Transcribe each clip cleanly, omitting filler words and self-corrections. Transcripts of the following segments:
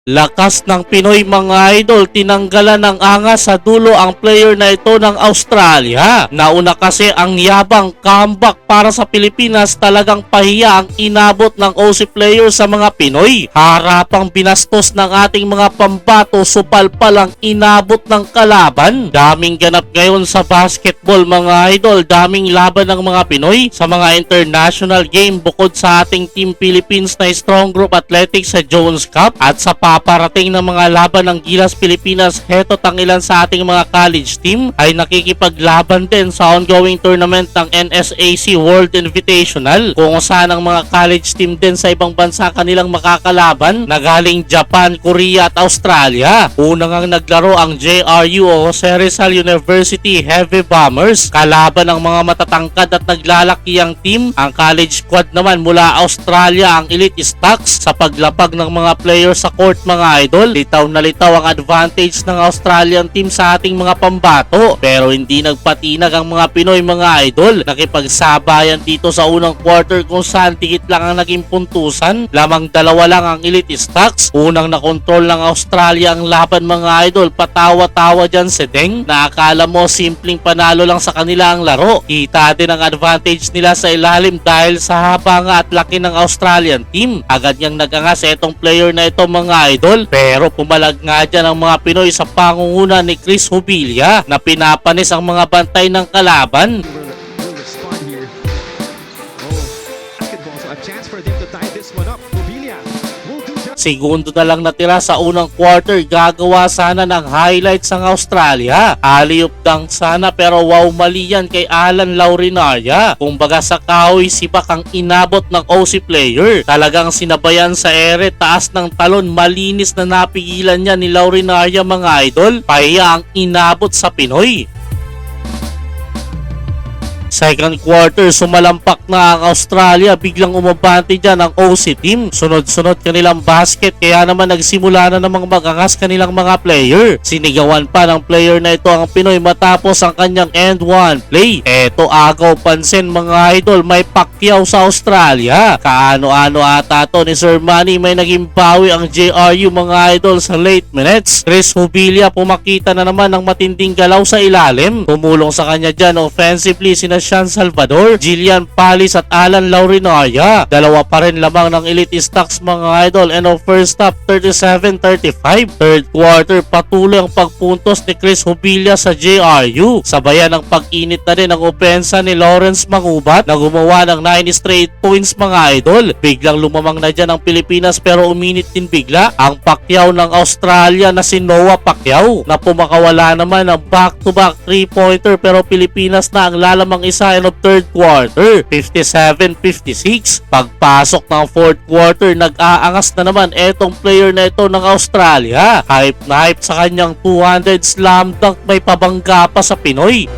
Lakas ng Pinoy mga idol, tinanggalan ng angas sa dulo ang player na ito ng Australia. Nauna kasi ang yabang comeback para sa Pilipinas, talagang pahiya ang inabot ng OC player sa mga Pinoy. Harapang binastos ng ating mga pambato, supalpal ang inabot ng kalaban. Daming ganap ngayon sa basketball mga idol, daming laban ng mga Pinoy sa mga international game bukod sa ating Team Philippines na Strong Group Athletics sa Jones Cup at sa paparating ng mga laban ng Gilas Pilipinas. Heto ang ilan sa ating mga college team ay nakikipaglaban din sa ongoing tournament ng NSAC World Invitational, kung saan ang mga college team din sa ibang bansa kanilang makakalaban na galing Japan, Korea at Australia. Unang ang naglaro ang JRU o Jose Rizal University Heavy Bombers kalaban ng mga matatangkad at naglalakiang team. Ang college squad naman mula Australia ang Elite Stocks. Sa paglapag ng mga players sa court mga idol, litaw na litaw ang advantage ng Australian team sa ating mga pambato, pero hindi nagpatinag ang mga Pinoy mga idol. Nakipagsabayan dito sa unang quarter kung saan tikit lang ang naging puntusan, lamang dalawa lang ang Elite Stocks. Unang nakontrol ng Australia ang laban mga idol, patawa-tawa dyan si Deng na akala mo simpleng panalo lang sa kanila ang laro. Kita din ang advantage nila sa ilalim dahil sa haba nga at laki ng Australian team. Agad niyang nagangas etong player na ito mga idol, pero pumalag nga dyan ang mga Pinoy sa pangunguna ni Chris Hubilia na pinapanis ang mga bantay ng kalaban. Will respond here. Oh, basketball. So a chance for them to tie this one up. Mobilia will do just. Segundo na lang natira sa unang quarter, gagawa sana ng highlights ang Australia. Alley-oop dunk sana pero wow, mali yan kay Alan Laurinaria. Kumbaga sa kahoy sibak ang inabot ng OC player. Talagang sinabayan sa ere, taas ng talon, malinis na napigilan niya ni Laurinaria mga idol. Pahiya ang inabot sa Pinoy. Second quarter, sumalampak na ang Australia, biglang umabante dyan ang OC team. Sunod-sunod kanilang basket, kaya naman nagsimula na namang magangas kanilang mga player. Sinigawan pa ng player na ito ang Pinoy matapos ang kanyang end one play. Eto agaw pansin mga idol, may Pacquiao sa Australia. Kaano-ano ata to ni Sir Manny, may naging bawi ang JRU mga idol sa late minutes. Chris Hubilia pumakita na naman ng matinding galaw sa ilalim. Tumulong sa kanya dyan offensively sina Sean Salvador, Jillian Palis at Alan Laurinaria. Dalawa pa rin lamang ng Elite Stocks mga idol. And of first half, 37-35. Third quarter, patuloy ang pagpuntos ni Chris Hubilia sa JRU. Sabayan ng pag-init na rin ang opensa ni Lawrence Mangubat na gumawa ng 9 straight points mga idol. Biglang lumamang na dyan ang Pilipinas pero uminit din bigla ang Pacquiao ng Australia na si Noah Pacquiao na pumakawala naman ng back-to-back 3-pointer pero Pilipinas na ang lalamang isa in of third quarter, 57-56. Pagpasok ng fourth quarter, nag-aangas na naman etong player na ito ng Australia. Hype na hype sa kanyang 200 slam dunk, may pabangga pa sa Pinoy.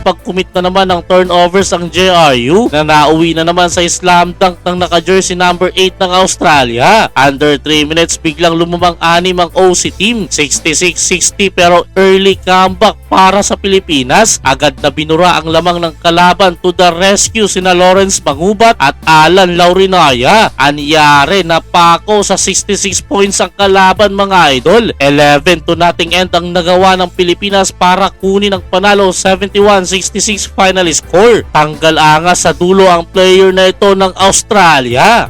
Pag-commit na naman ng turnovers ang JRU na nauwi na naman sa slam dunk ng naka-jersey number 8 ng Australia. Under 3 minutes, biglang lumamang anim ang OC team, 66-60, pero early comeback para sa Pilipinas. Agad na binura ang lamang ng kalaban, to the rescue sina Lawrence Mangubat at Alan Laurinaria. Anyari na pako sa 66 points ang kalaban mga idol. 11-0 end ang nagawa ng Pilipinas para kunin ang panalo, 71-66 final score. Tanggal angas sa dulo ang player na ito ng Australia.